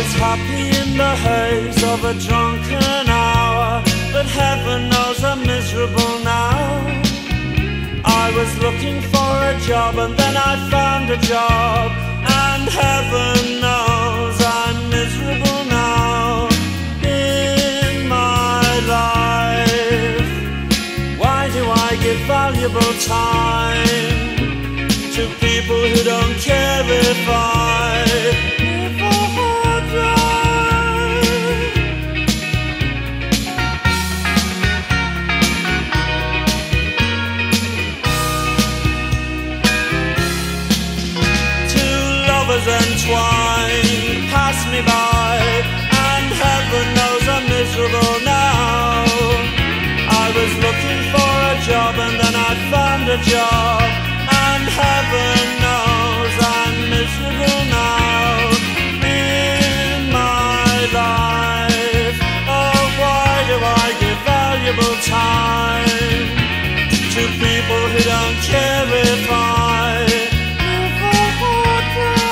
was happy in the haze of a drunken hour, but heaven knows I'm miserable now. I was looking for a job and then I found a job, and heaven knows I'm miserable now. In my life, why do I give valuable time to people who don't care if I live or die? Two lovers entwined pass me by, and heaven knows I'm miserable now. I was looking for a job and then I found a job, and heaven knows I'm miserable now. In my life, oh, why do I give valuable time to people who don't care if I live or die?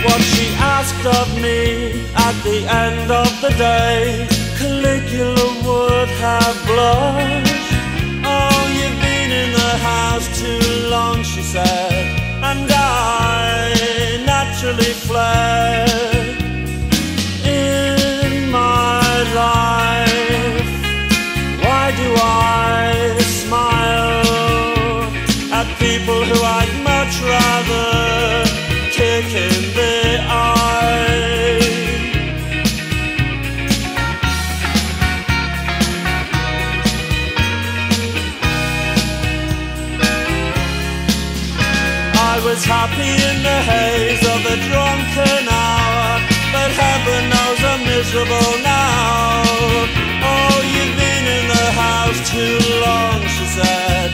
What she asked of me at the end of the day, Caligula would have blushed. Oh, you've been in the house too long, she said, and I naturally fled. In my life, why do I smile at people who I'd much rather kick in the eye? I was happy in the haze of a drunken hour, but heaven knows I'm miserable now. Oh, you've been in the house too long, she said,